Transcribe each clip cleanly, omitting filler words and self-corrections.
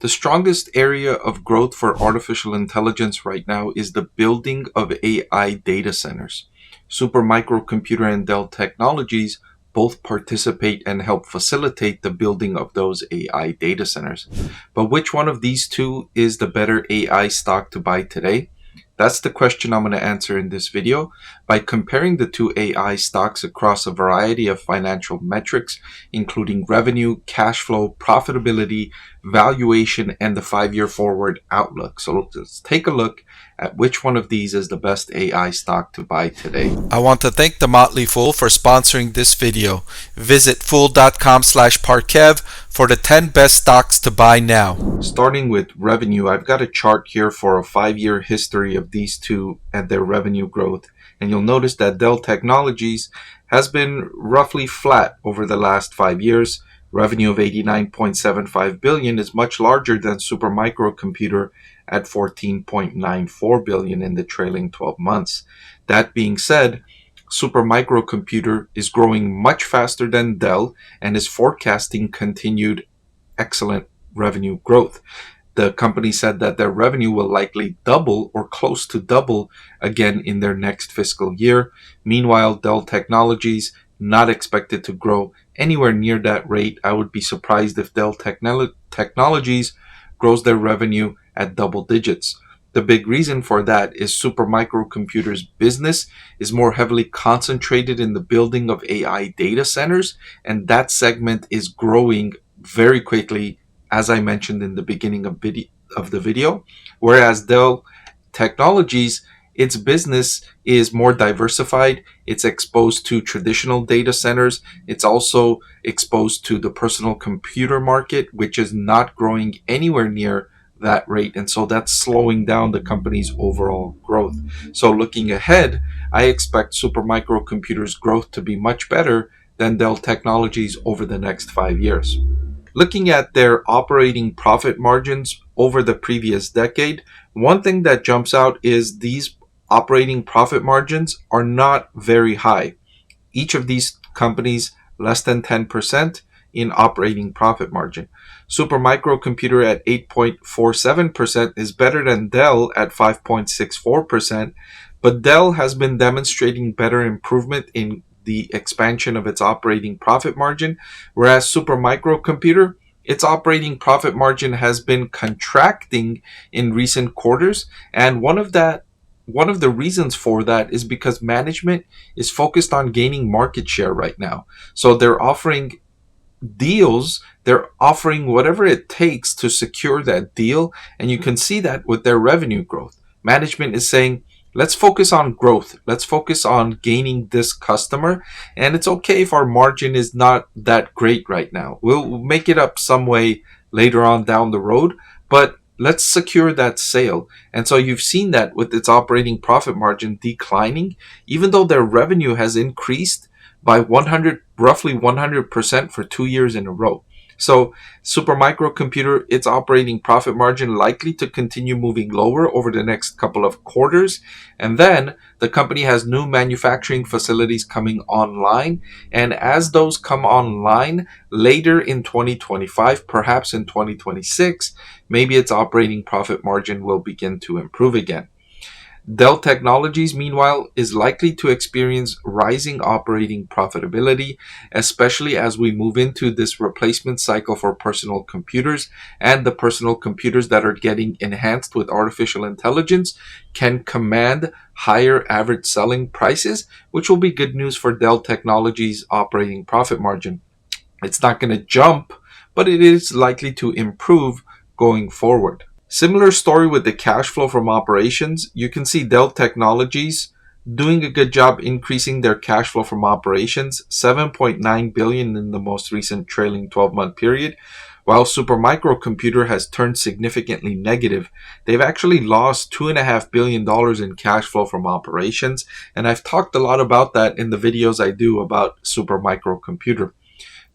The strongest area of growth for artificial intelligence right now is the building of AI data centers. Supermicrocomputer and Dell Technologies both participate and help facilitate the building of those AI data centers. But which one of these two is the better AI stock to buy today? That's the question I'm going to answer in this video by comparing the two AI stocks across a variety of financial metrics, including revenue, cash flow, profitability, valuation, and the 5-year forward outlook. So let's take a look at which one of these is the best AI stock to buy today. I want to thank the Motley Fool for sponsoring this video. Visit fool.com/Parkev for the 10 best stocks to buy now. Starting with revenue, I've got a chart here for a 5-year history of these two and their revenue growth. And you'll notice that Dell Technologies has been roughly flat over the last 5 years. Revenue of $89.75 billion is much larger than Supermicrocomputer at $14.94 billion in the trailing 12 months. That being said, Supermicrocomputer is growing much faster than Dell and is forecasting continued excellent revenue growth. The company said that their revenue will likely double or close to double again in their next fiscal year. Meanwhile, Dell Technologies not expected to grow anywhere near that rate. I would be surprised if Dell Technologies grows their revenue at double digits. The big reason for that is Supermicrocomputer's business is more heavily concentrated in the building of AI data centers, and that segment is growing very quickly, as I mentioned in the beginning of the video, whereas Dell Technologies, its business is more diversified. It's exposed to traditional data centers. It's also exposed to the personal computer market, which is not growing anywhere near that rate. And so that's slowing down the company's overall growth. So looking ahead, I expect Supermicrocomputer's growth to be much better than Dell Technologies over the next 5 years. Looking at their operating profit margins over the previous decade, one thing that jumps out is these operating profit margins are not very high. Each of these companies less than 10% in operating profit margin. Supermicrocomputer at 8.47% is better than Dell at 5.64%, but Dell has been demonstrating better improvement in the expansion of its operating profit margin, whereas Supermicrocomputer, its operating profit margin has been contracting in recent quarters, and one of the reasons for that is because management is focused on gaining market share right now. So they're offering deals, they're offering whatever it takes to secure that deal, and you can see that with their revenue growth. Management is saying, let's focus on growth. Let's focus on gaining this customer. And it's okay if our margin is not that great right now. We'll make it up some way later on down the road, but let's secure that sale. And so you've seen that with its operating profit margin declining, even though their revenue has increased by roughly 100% for 2 years in a row. So Supermicrocomputer, its operating profit margin likely to continue moving lower over the next couple of quarters. And then the company has new manufacturing facilities coming online. And as those come online later in 2025, perhaps in 2026, maybe its operating profit margin will begin to improve again. Dell Technologies, meanwhile, is likely to experience rising operating profitability, especially as we move into this replacement cycle for personal computers, and the personal computers that are getting enhanced with artificial intelligence can command higher average selling prices, which will be good news for Dell Technologies' operating profit margin. It's not going to jump, but it is likely to improve going forward. Similar story with the cash flow from operations. You can see Dell Technologies doing a good job increasing their cash flow from operations, $7.9 billion in the most recent trailing 12-month period, while Supermicrocomputer has turned significantly negative. They've actually lost $2.5 billion in cash flow from operations, and I've talked a lot about that in the videos I do about Supermicrocomputer.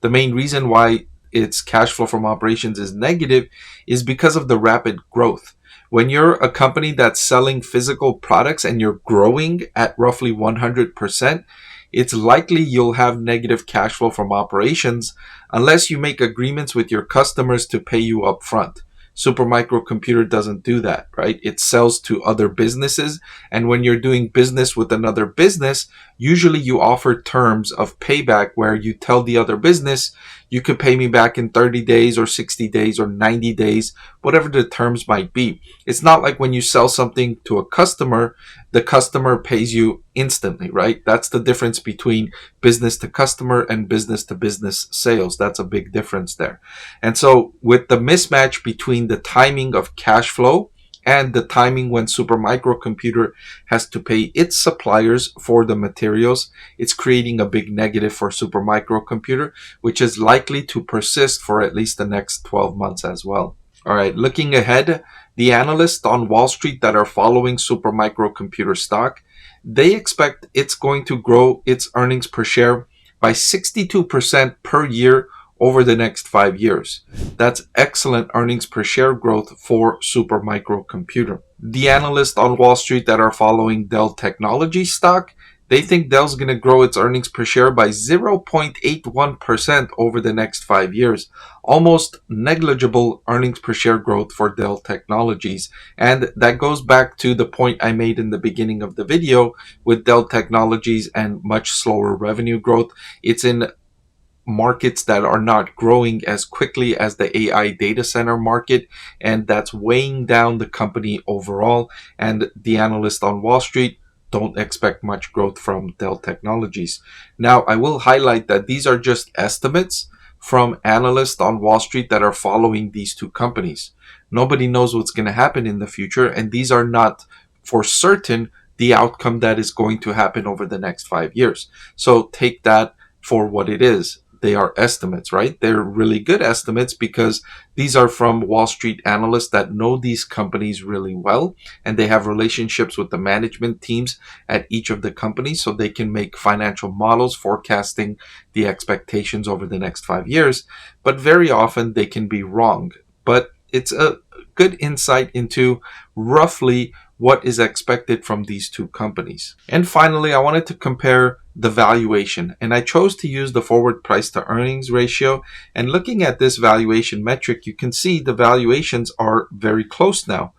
The main reason why its cash flow from operations is negative is because of the rapid growth. When you're a company that's selling physical products and you're growing at roughly 100%, it's likely you'll have negative cash flow from operations unless you make agreements with your customers to pay you up front. Supermicro Computer doesn't do that, right? It sells to other businesses. And when you're doing business with another business, usually you offer terms of payback where you tell the other business, you could pay me back in 30 days or 60 days or 90 days, whatever the terms might be. It's not like when you sell something to a customer, the customer pays you instantly, right? That's the difference between business to customer and business to business sales. That's a big difference there. And so with the mismatch between the timing of cash flow and the timing when Supermicro Computer has to pay its suppliers for the materials, it's creating a big negative for Supermicro Computer, which is likely to persist for at least the next 12 months as well. All right, looking ahead, the analysts on Wall Street that are following Supermicro Computer stock, they expect it's going to grow its earnings per share by 62% per year over the next 5 years. That's excellent earnings per share growth for Supermicro Computer. The analysts on Wall Street that are following Dell Technologies stock, they think Dell's going to grow its earnings per share by 0.81% over the next 5 years. Almost negligible earnings per share growth for Dell Technologies. And that goes back to the point I made in the beginning of the video with Dell Technologies and much slower revenue growth. It's in markets that are not growing as quickly as the AI data center market, and that's weighing down the company overall. And the analysts on Wall Street don't expect much growth from Dell Technologies. Now, I will highlight that these are just estimates from analysts on Wall Street that are following these two companies. Nobody knows what's going to happen in the future, and these are not for certain the outcome that is going to happen over the next 5 years. So take that for what it is. They are estimates, right? They're really good estimates because these are from Wall Street analysts that know these companies really well, and they have relationships with the management teams at each of the companies, so they can make financial models forecasting the expectations over the next 5 years. But very often they can be wrong. But it's a good insight into roughly what is expected from these two companies. And finally, I wanted to compare the valuation, and I chose to use the forward price to earnings ratio. And looking at this valuation metric, you can see the valuations are very close now.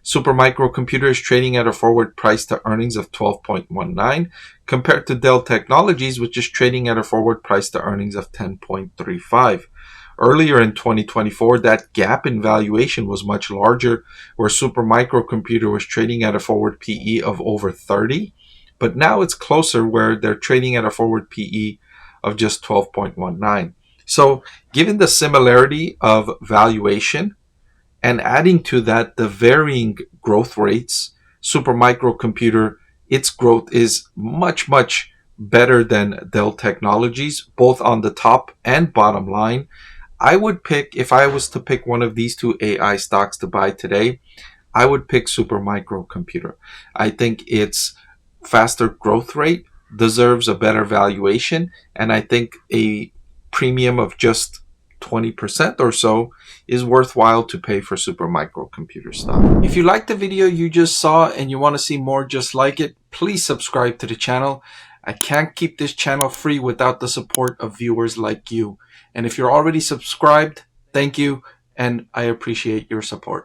Supermicro Computer is trading at a forward price to earnings of 12.19 compared to Dell Technologies, which is trading at a forward price to earnings of 10.35. Earlier in 2024, that gap in valuation was much larger, where Supermicro Computer was trading at a forward PE of over 30. But now it's closer, where they're trading at a forward PE of just 12.19. So given the similarity of valuation and adding to that the varying growth rates, Supermicro Computer, its growth is much, much better than Dell Technologies, both on the top and bottom line. I would pick, if I was to pick one of these two AI stocks to buy today, I would pick Supermicro Computer. I think its faster growth rate deserves a better valuation, and I think a premium of just 20% or so is worthwhile to pay for Supermicro Computer stock. If you liked the video you just saw and you want to see more just like it, please subscribe to the channel. I can't keep this channel free without the support of viewers like you. And if you're already subscribed, thank you, and I appreciate your support.